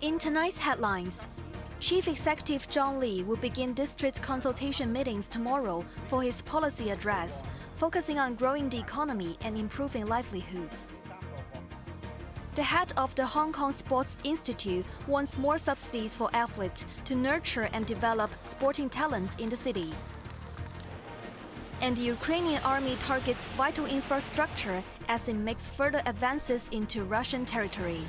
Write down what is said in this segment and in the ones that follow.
In tonight's headlines, Chief Executive John Lee will begin district consultation meetings tomorrow for his policy address, focusing on growing the economy and improving livelihoods. The head of the Hong Kong Sports Institute wants more subsidies for athletes to nurture and develop sporting talents in the city. And the Ukrainian Army targets vital infrastructure as it makes further advances into Russian territory.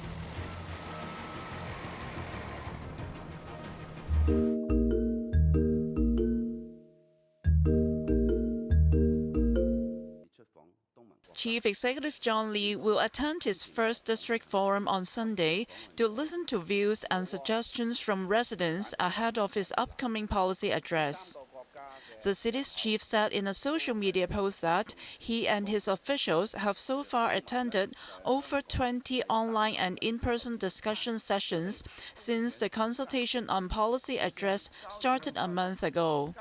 Chief Executive John Lee will attend his first district forum on Sunday to listen to views and suggestions from residents ahead of his upcoming policy address. The city's chief said in a social media post that he and his officials have so far attended over 20 online and in-person discussion sessions since the consultation on policy address started a month ago.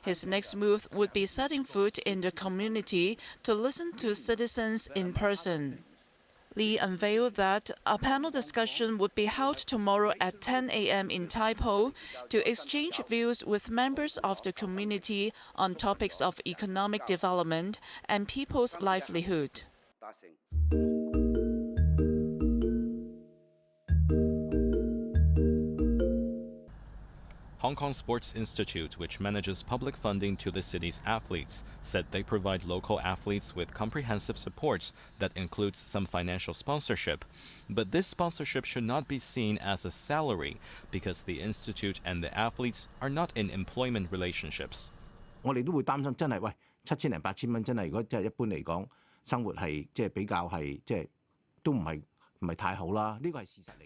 His next move would be setting foot in the community to listen to citizens in person. Lee unveiled that a panel discussion would be held tomorrow at 10 a.m. in Tai Po to exchange views with members of the community on topics of economic development and people's livelihood. Hong Kong Sports Institute, which manages public funding to the city's athletes, said they provide local athletes with comprehensive support that includes some financial sponsorship. But this sponsorship should not be seen as a salary because the institute and the athletes are not in employment relationships. 我哋都會擔心真係喂7000零8000蚊真係如果即係一般嚟講生活係即係比較係即係都唔係。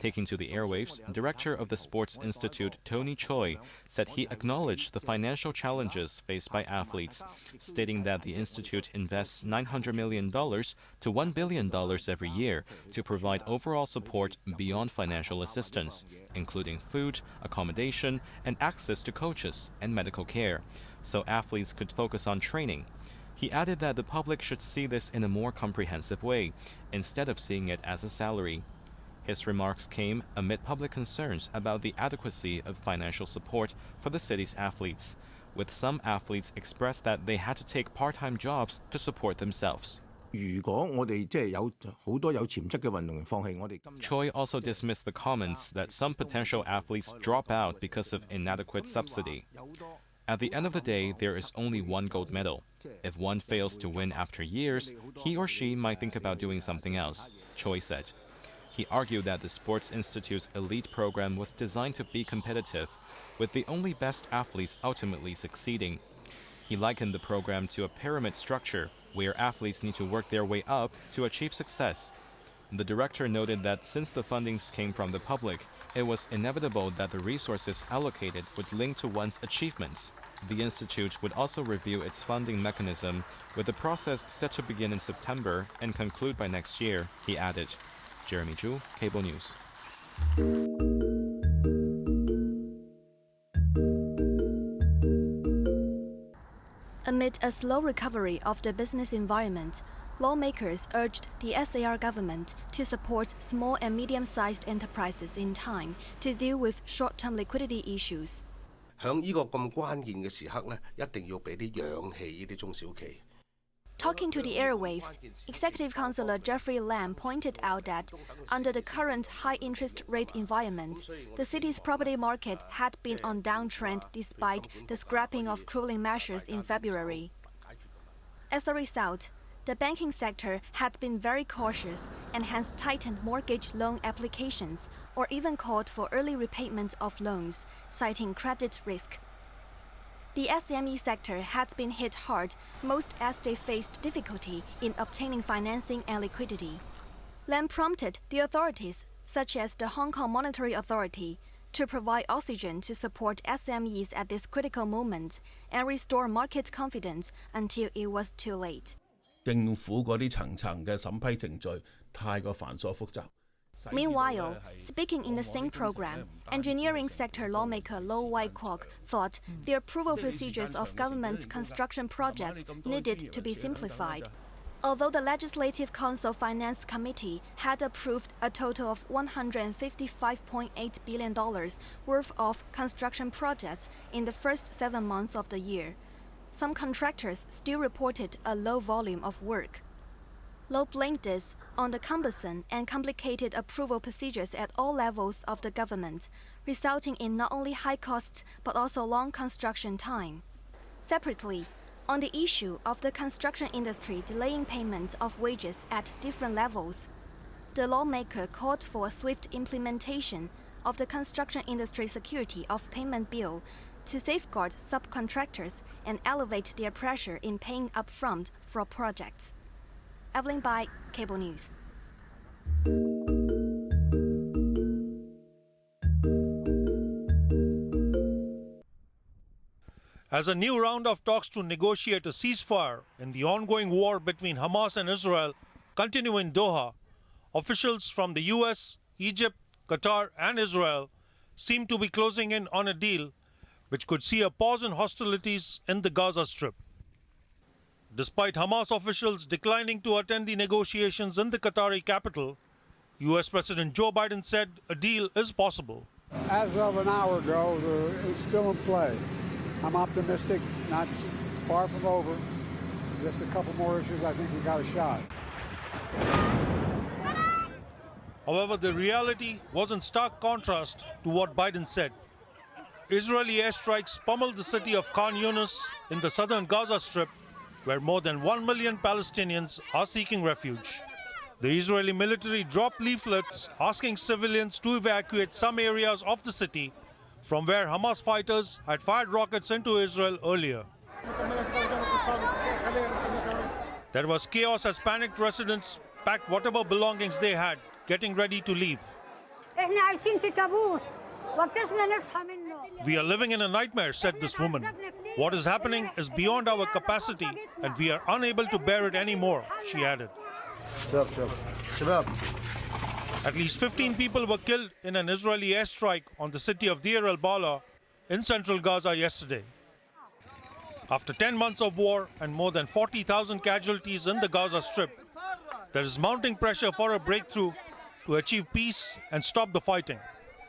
Taking to the airwaves, Director of the Sports Institute Tony Choi said he acknowledged the financial challenges faced by athletes, stating that the institute invests $900 million to $1 billion every year to provide overall support beyond financial assistance, including food, accommodation, and access to coaches and medical care, so athletes could focus on training. He added that the public should see this in a more comprehensive way, instead of seeing it as a salary. His remarks came amid public concerns about the adequacy of financial support for the city's athletes, with some athletes expressed that they had to take part-time jobs to support themselves. Choi also dismissed the comments that some potential athletes drop out because of inadequate subsidy. At the end of the day, there is only one gold medal. If one fails to win after years, he or she might think about doing something else, Choi said. He argued that the Sports Institute's elite program was designed to be competitive, with the only best athletes ultimately succeeding. He likened the program to a pyramid structure, where athletes need to work their way up to achieve success. The director noted that since the fundings came from the public, it was inevitable that the resources allocated would link to one's achievements. The institute would also review its funding mechanism, with the process set to begin in September and conclude by next year, he added. Jeremy Zhu, Cable News. Amid a slow recovery of the business environment, lawmakers urged the SAR government to support small and medium-sized enterprises in time to deal with short-term liquidity issues. 響呢個咁關鍵嘅時刻呢，一定要俾啲氧氣呢啲中小企。 Talking to the airwaves, Executive Councillor Jeffrey Lam pointed out that under the current high interest rate environment, the city's property market had been on downtrend despite the scrapping of cooling measures in February. As a result, the banking sector had been very cautious and hence tightened mortgage loan applications or even called for early repayment of loans, citing credit risk. The SME sector had been hit hard, most as they faced difficulty in obtaining financing and liquidity. Lam prompted the authorities, such as the Hong Kong Monetary Authority, to provide oxygen to support SMEs at this critical moment and restore market confidence until it was too late. 政府嗰啲層層嘅審批程序太過繁瑣複雜。 Meanwhile, speaking in the same program, engineering sector lawmaker Lo Wai Kwok thought the approval procedures of government's construction projects needed to be simplified. Although the Legislative Council Finance Committee had approved a total of $155.8 billion worth of construction projects in the first 7 months of the year, some contractors still reported a low volume of work. Low blamed this on the cumbersome and complicated approval procedures at all levels of the government, resulting in not only high costs but also long construction time. Separately, on the issue of the construction industry delaying payment of wages at different levels, the lawmaker called for a swift implementation of the Construction Industry Security of Payment Bill to safeguard subcontractors and elevate their pressure in paying upfront for projects. Evelyn Bai, Cable News. As a new round of talks to negotiate a ceasefire in the ongoing war between Hamas and Israel continue in Doha, officials from the US, Egypt, Qatar and Israel seem to be closing in on a deal which could see a pause in hostilities in the Gaza Strip. Despite Hamas officials declining to attend the negotiations in the Qatari capital, US President Joe Biden said a deal is possible. As of an hour ago, it's still in play. I'm optimistic, not far from over. Just a couple more issues, I think we got a shot. However, the reality was in stark contrast to what Biden said. Israeli airstrikes pummeled the city of Khan Yunis in the southern Gaza Strip, where more than 1 million Palestinians are seeking refuge. The Israeli military dropped leaflets asking civilians to evacuate some areas of the city from where Hamas fighters had fired rockets into Israel earlier. There was chaos as panicked residents packed whatever belongings they had, getting ready to leave. We are living in a nightmare, said this woman. What is happening is beyond our capacity and we are unable to bear it anymore, she added. At least 15 people were killed in an Israeli airstrike on the city of Deir el-Balah in central Gaza yesterday. After 10 months of war and more than 40,000 casualties in the Gaza Strip, there is mounting pressure for a breakthrough to achieve peace and stop the fighting.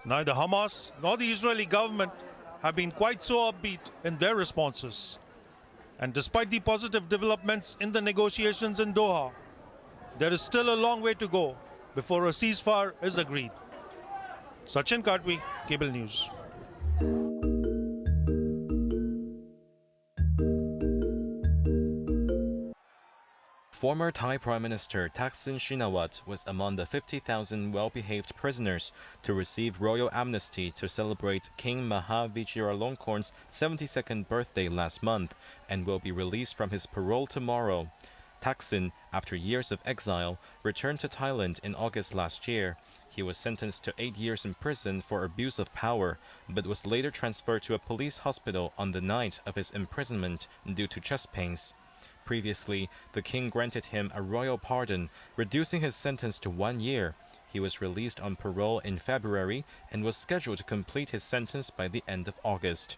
Neither Hamas nor the Israeli government have been quite so upbeat in their responses. And despite the positive developments in the negotiations in Doha, there is still a long way to go before a ceasefire is agreed. Sachin Kadwi, Cable News. Former Thai Prime Minister Thaksin Shinawatra was among the 50,000 well-behaved prisoners to receive royal amnesty to celebrate King Maha Vajiralongkorn's 72nd birthday last month and will be released from his parole tomorrow. Thaksin, after years of exile, returned to Thailand in August last year. He was sentenced to 8 years in prison for abuse of power, but was later transferred to a police hospital on the night of his imprisonment due to chest pains. Previously, the king granted him a royal pardon, reducing his sentence to 1 year. He was released on parole in February and was scheduled to complete his sentence by the end of August.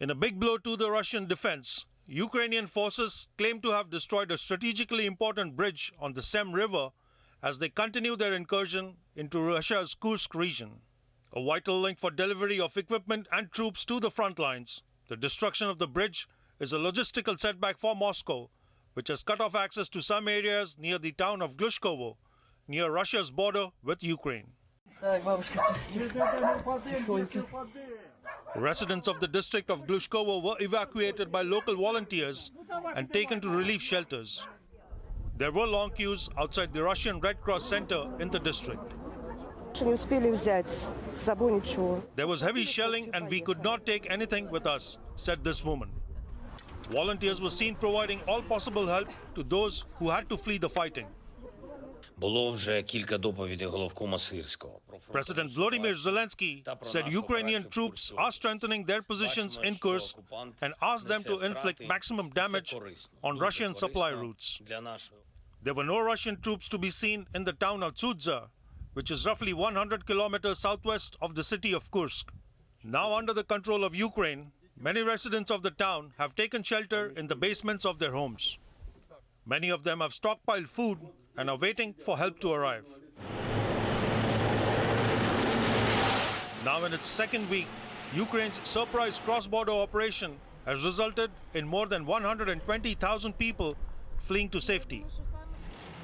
In a big blow to the Russian defense, Ukrainian forces claim to have destroyed a strategically important bridge on the Sem River as they continue their incursion into Russia's Kursk region. A vital link for delivery of equipment and troops to the front lines, the destruction of the bridge is a logistical setback for Moscow, which has cut off access to some areas near the town of Glushkovo, near Russia's border with Ukraine. Residents of the district of Glushkovo were evacuated by local volunteers and taken to relief shelters. There were long queues outside the Russian Red Cross Center in the district. There was heavy shelling and we could not take anything with us, said this woman. Volunteers were seen providing all possible help to those who had to flee the fighting. President Volodymyr Zelensky said Ukrainian troops are strengthening their positions in Kursk and asked them to inflict maximum damage on Russian supply routes. There were no Russian troops to be seen in the town of Tsudza, which is roughly 100 kilometers southwest of the city of Kursk. Now under the control of Ukraine, many residents of the town have taken shelter in the basements of their homes. Many of them have stockpiled food and are waiting for help to arrive. Now in its second week, Ukraine's surprise cross-border operation has resulted in more than 120,000 people fleeing to safety.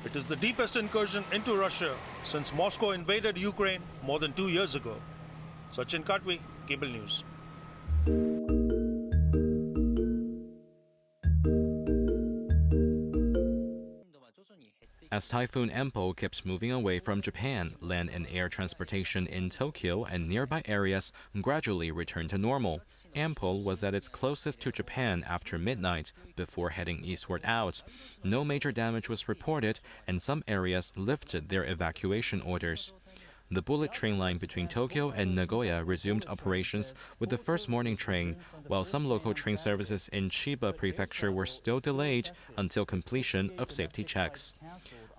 It is the deepest incursion into Russia since Moscow invaded Ukraine more than 2 years ago. Sachin Katwi, Cable News. As Typhoon Empo keeps moving away from Japan, land and air transportation in Tokyo and nearby areas gradually returned to normal. Empo was at its closest to Japan after midnight, before heading eastward out. No major damage was reported, and some areas lifted their evacuation orders. The bullet train line between Tokyo and Nagoya resumed operations with the first morning train, while some local train services in Chiba Prefecture were still delayed until completion of safety checks.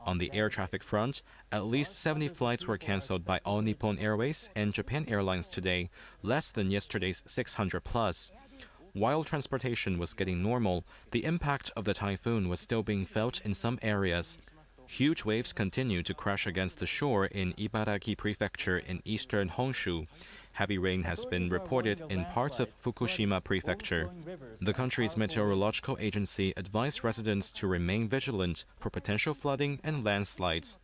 On the air traffic front, at least 70 flights were cancelled by All Nippon Airways and Japan Airlines today, less than yesterday's 600 plus. While transportation was getting normal, the impact of the typhoon was still being felt in some areas. Huge waves continue to crash against the shore in Ibaraki Prefecture in eastern Honshu. Heavy rain has been reported in parts of Fukushima Prefecture. The country's meteorological agency advised residents to remain vigilant for potential flooding and landslides.